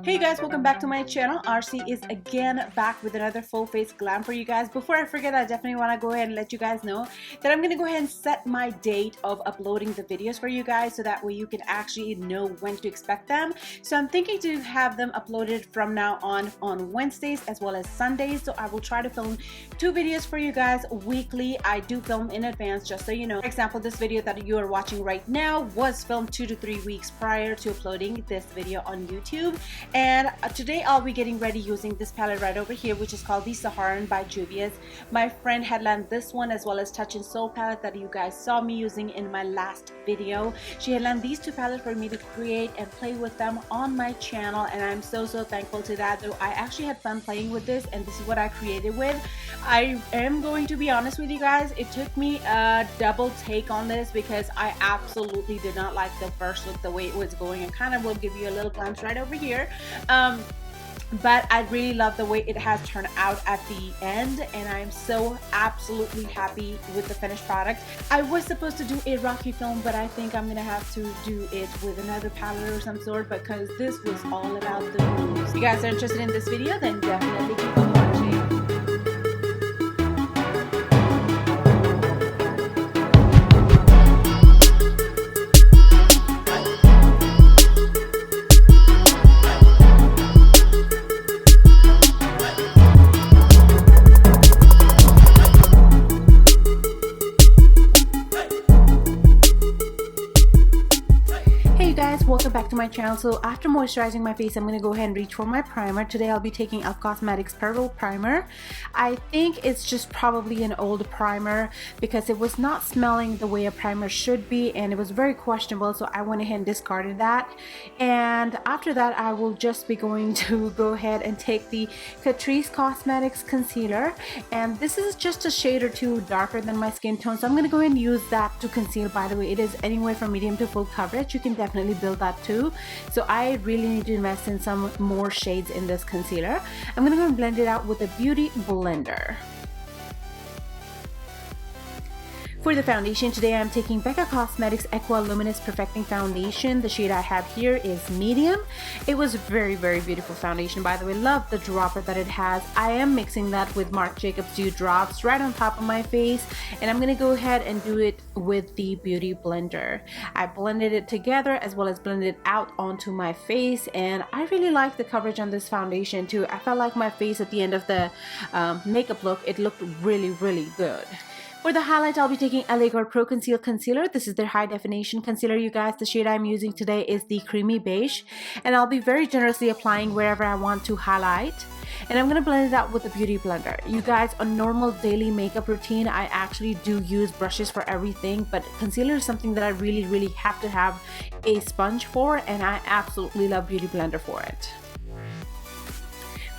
Hey guys, welcome back to my channel. RC is again back with another full face glam for you guys. Before I forget, I definitely want to go ahead and let you guys know that I'm going to go ahead and set my date of uploading the videos for you guys so that way you can actually know when to expect them. So I'm thinking to have them uploaded from now on Wednesdays as well as Sundays. So I will try to film 2 videos for you guys weekly. I do film in advance, just so you know. For example, this video that you are watching right now was filmed 2 to 3 weeks prior to uploading this video on YouTube. And today I'll be getting ready using this palette right over here, which is called the Saharan by Juvias. My friend had landed this one as well as Touch and Soul palette that you guys saw me using in my last video. She had landed these 2 palettes for me to create and play with them on my channel, and I'm so thankful to that. Though I actually had fun playing with this, and this is what I created with. I am going to be honest with you guys, it took me a double take on this because I absolutely did not like the first look the way it was going, and kind of will give you a little glimpse right over here. But I really love the way it has turned out at the end, and I'm so absolutely happy with the finished product. I was supposed to do a Rocky film, but I think I'm gonna have to do it with another palette or some sort because this was all about the moves. If you guys are interested in this video, then definitely keep on watching. Welcome back to my channel. So after moisturizing my face, I'm going to go ahead and reach for my primer. Today I'll be taking e.l.f. Cosmetics Pearl Primer. I think it's just probably an old primer because it was not smelling the way a primer should be, and it was very questionable, so I went ahead and discarded that. And after that, I will just be going to go ahead and take the Catrice Cosmetics Concealer, and this is just a shade or 2 darker than my skin tone, so I'm going to go ahead and use that to conceal. By the way, it is anywhere from medium to full coverage. You can definitely build that too, so I really need to invest in some more shades in this concealer. I'm gonna go and blend it out with a beauty blender. For the foundation today, I'm taking Becca Cosmetics Aqua Luminous Perfecting Foundation. The shade I have here is medium. It was very beautiful foundation, by the way. Love the dropper that it has. I am mixing that with Marc Jacobs Dew Drops right on top of my face, and I'm going to go ahead and do it with the beauty blender. I blended it together as well as blended it out onto my face, and I really like the coverage on this foundation too. I felt like my face at the end of the makeup look, it looked really good. For the highlight, I'll be taking LA Girl Pro Conceal Concealer. This is their high definition concealer, you guys. The shade I'm using today is the Creamy Beige, and I'll be very generously applying wherever I want to highlight. And I'm going to blend it out with a beauty blender. You guys, on normal daily makeup routine, I actually do use brushes for everything, but concealer is something that I really have to have a sponge for, and I absolutely love beauty blender for it.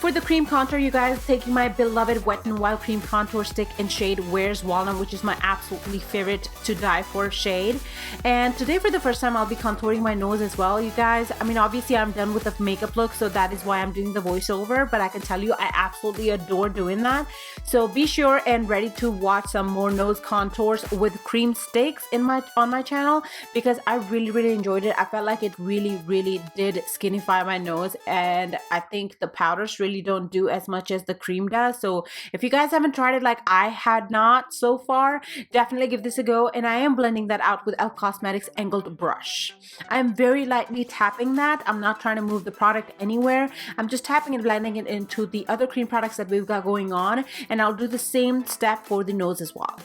For the cream contour, you guys, taking my beloved Wet n Wild cream contour stick in shade Where's Walnut, which is my absolutely favorite to die for shade. And today, for the first time, I'll be contouring my nose as well, you guys. I mean, obviously I'm done with the makeup look, so that is why I'm doing the voiceover, but I can tell you I absolutely adore doing that. So be sure and ready to watch some more nose contours with cream sticks on my channel, because I really enjoyed it. I felt like it really did skinify my nose, and I think the powders really don't do as much as the cream does. So if you guys haven't tried it like I had not so far, definitely give this a go. And I am blending that out with e.l.f. Cosmetics Angled Brush. I'm very lightly tapping that. I'm not trying to move the product anywhere. I'm just tapping and blending it into the other cream products that we've got going on, and I'll do the same step for the nose as well.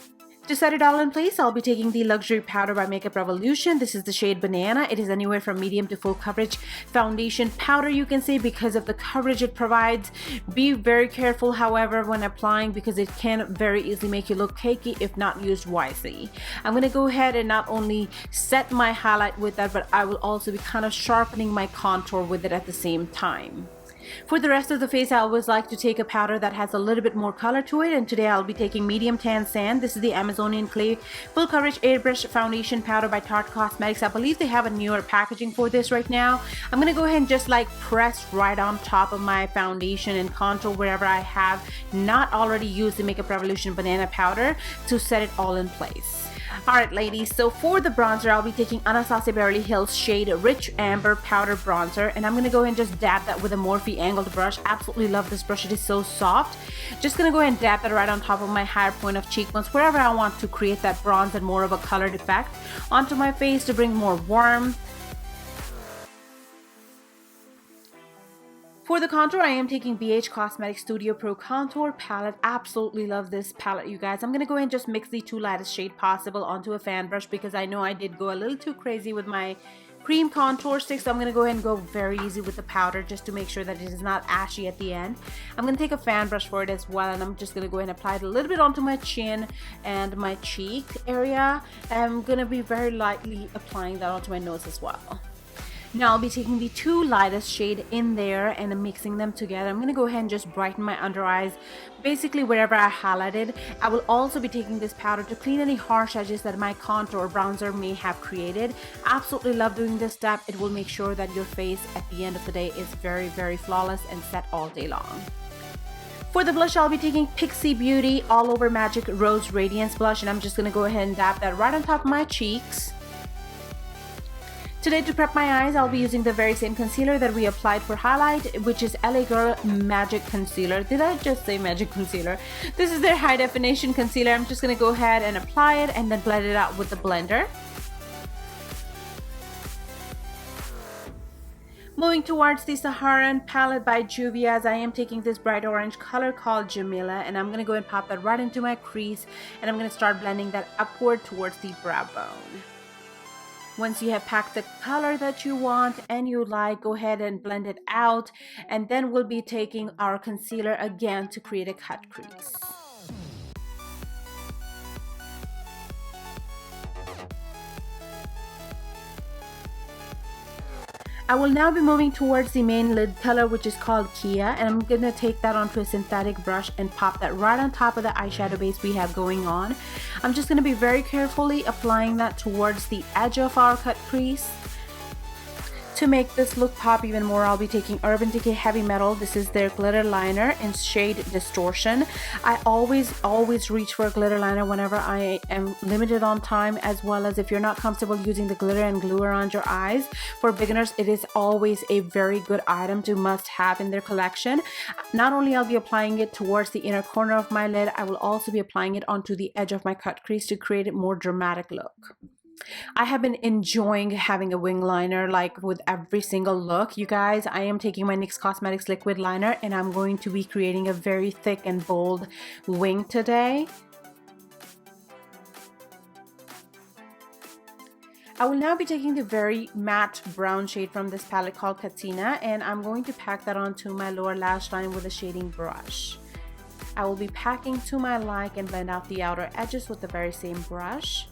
To set it all in place, I'll be taking the Luxury Powder by Makeup Revolution. This is the shade Banana. It is anywhere from medium to full coverage foundation powder, you can say, because of the coverage it provides. Be very careful, however, when applying, because it can very easily make you look cakey if not used wisely. I'm going to go ahead and not only set my highlight with that, but I will also be kind of sharpening my contour with it at the same time. For the rest of the face, I always like to take a powder that has a little bit more color to it, and today I'll be taking Medium Tan Sand. This is the Amazonian Clay Full Coverage Airbrush Foundation Powder by Tarte Cosmetics. I believe they have a newer packaging for this right now. I'm going to go ahead and just like press right on top of my foundation and contour wherever I have not already used the Makeup Revolution Banana Powder to set it all in place. Alright ladies, so for the bronzer, I'll be taking Anastasia Beverly Hills shade Rich Amber Powder Bronzer, and I'm going to go ahead and just dab that with a Morphe angled brush. Absolutely love this brush, it is so soft. Just going to go ahead and dab that right on top of my higher point of cheekbones, wherever I want to create that bronze and more of a colored effect onto my face to bring more warmth. For the contour, I am taking BH Cosmetics Studio Pro Contour Palette. Absolutely love this palette, you guys. I'm going to go ahead and just mix the two lightest shade possible onto a fan brush because I know I did go a little too crazy with my cream contour stick. So I'm going to go ahead and go very easy with the powder just to make sure that it is not ashy at the end. I'm going to take a fan brush for it as well, and I'm just going to go ahead and apply it a little bit onto my chin and my cheek area. I'm going to be very lightly applying that onto my nose as well. Now I'll be taking the two lightest shade in there and mixing them together. I'm going to go ahead and just brighten my under eyes, basically wherever I highlighted. I will also be taking this powder to clean any harsh edges that my contour bronzer may have created. Absolutely love doing this step. It will make sure that your face at the end of the day is very, very flawless and set all day long. For the blush, I'll be taking Pixie Beauty All Over Magic Rose Radiance Blush, and I'm just going to go ahead and dab that right on top of my cheeks. Today, to prep my eyes, I'll be using the very same concealer that we applied for highlight, which is LA Girl Magic Concealer. Did I just say Magic Concealer? This is their high definition concealer. I'm just going to go ahead and apply it and then blend it out with the blender. Moving towards the Saharan palette by Juvias, I am taking this bright orange color called Jamila, and I'm going to go and pop that right into my crease, and I'm going to start blending that upward towards the brow bone. Once you have packed the color that you want and you like, go ahead and blend it out, and then we'll be taking our concealer again to create a cut crease. I will now be moving towards the main lid color, which is called Kia, and I'm going to take that onto a synthetic brush and pop that right on top of the eyeshadow base we have going on. I'm just going to be very carefully applying that towards the edge of our cut crease. To make this look pop even more, I'll be taking Urban Decay Heavy Metal. This is their glitter liner in shade Distortion. I always reach for a glitter liner whenever I am limited on time, as well as if you're not comfortable using the glitter and glue around your eyes. For beginners, it is always a very good item to must have in their collection. Not only I'll be applying it towards the inner corner of my lid, I will also be applying it onto the edge of my cut crease to create a more dramatic look. I have been enjoying having a wing liner like with every single look. You guys, I am taking my NYX Cosmetics liquid liner and I'm going to be creating a very thick and bold wing today. I will now be taking the very matte brown shade from this palette called Katina, and I'm going to pack that onto my lower lash line with a shading brush. I will be packing to my like and blend out the outer edges with the very same brush.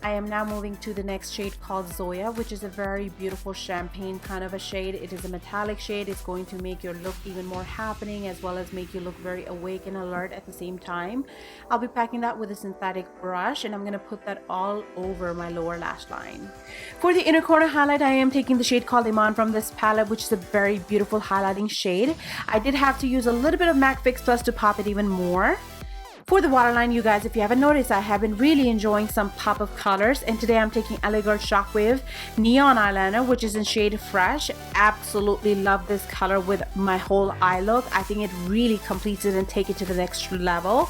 I am now moving to the next shade called Zoya, which is a very beautiful champagne kind of a shade. It is a metallic shade. It's going to make your look even more happening, as well as make you look very awake and alert at the same time. I'll be packing that with a synthetic brush, and I'm going to put that all over my lower lash line. For the inner corner highlight, I am taking the shade called Iman from this palette, which is a very beautiful highlighting shade. I did have to use a little bit of MAC Fix Plus to pop it even more. For the waterline, you guys, if you haven't noticed, I have been really enjoying some pop of colors, and today I'm taking LA Girl Shockwave Neon Eyeliner, which is in shade Fresh. Absolutely love this color with my whole eye look. I think it really completes it and take it to the next level,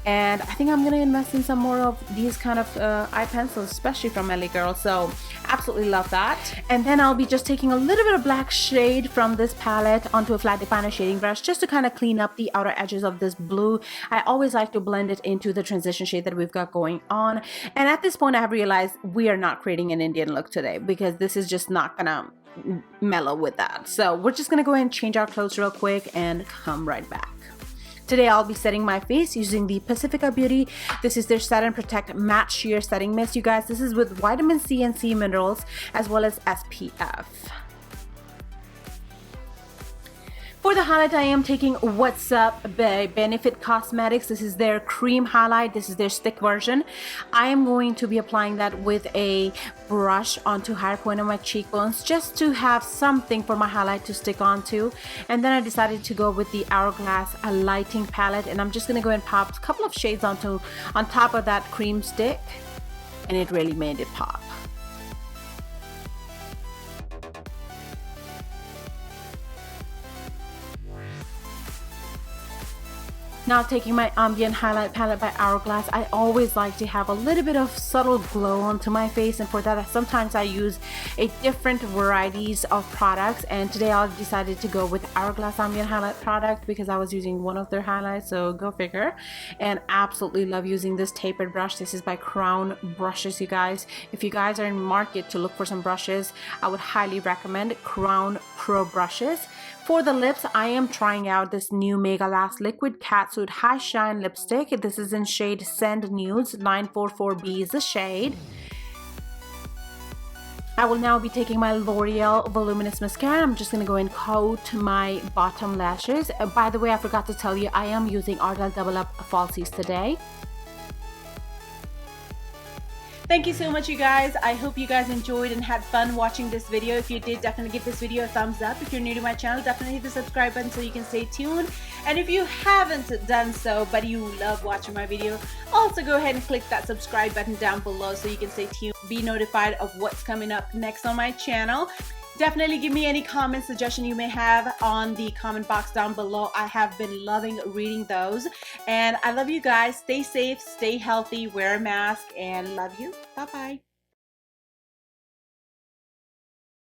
and I think I'm going to invest in some more of these kind of eye pencils, especially from LA Girl, so absolutely love that. And then I'll be just taking a little bit of black shade from this palette onto a flat definer shading brush just to kind of clean up the outer edges of this blue. I always like to blend it into the transition shade that we've got going on, and at this point I have realized we are not creating an Indian look today because this is just not gonna mellow with that. So we're just gonna go ahead and change our clothes real quick and come right back. Today I'll be setting my face using the Pacifica Beauty. This is their Set and Protect Matte Sheer Setting Mist. You guys, this is with vitamin C and C minerals as well as SPF. For the highlight, I am taking What's Up by Benefit Cosmetics. This is their cream highlight. This is their stick version. I am going to be applying that with a brush onto higher point of my cheekbones just to have something for my highlight to stick onto. And then I decided to go with the Hourglass Lighting palette, and I'm just going to go and pop a couple of shades on top of that cream stick. and it really made it pop. Now taking my ambient highlight palette by Hourglass, I always like to have a little bit of subtle glow onto my face, and for that sometimes I use a different varieties of products, and today I decided to go with Hourglass ambient highlight product because I was using one of their highlights, so go figure. And absolutely love using this tapered brush. This is by Crown Brushes, you guys. If you guys are in market to look for some brushes, I would highly recommend Crown Pro brushes. For the lips, I am trying out this new Mega Last Liquid Catsuit High Shine Lipstick. This is in shade Sand Nudes. 944B is the shade. I will now be taking my L'Oreal Voluminous Mascara. I'm just going to go and coat my bottom lashes. By the way, I forgot to tell you, I am using Ardell Double Up Falsies today. Thank you so much, you guys. I hope you guys enjoyed and had fun watching this video. If you did, definitely give this video a thumbs up. If you're new to my channel, definitely hit the subscribe button so you can stay tuned. And if you haven't done so, but you love watching my video, also go ahead and click that subscribe button down below so you can stay tuned, be notified of what's coming up next on my channel. Definitely give me any comment suggestion you may have on the comment box down below. I have been loving reading those. And I love you guys. Stay safe, stay healthy, wear a mask, and love you. Bye-bye.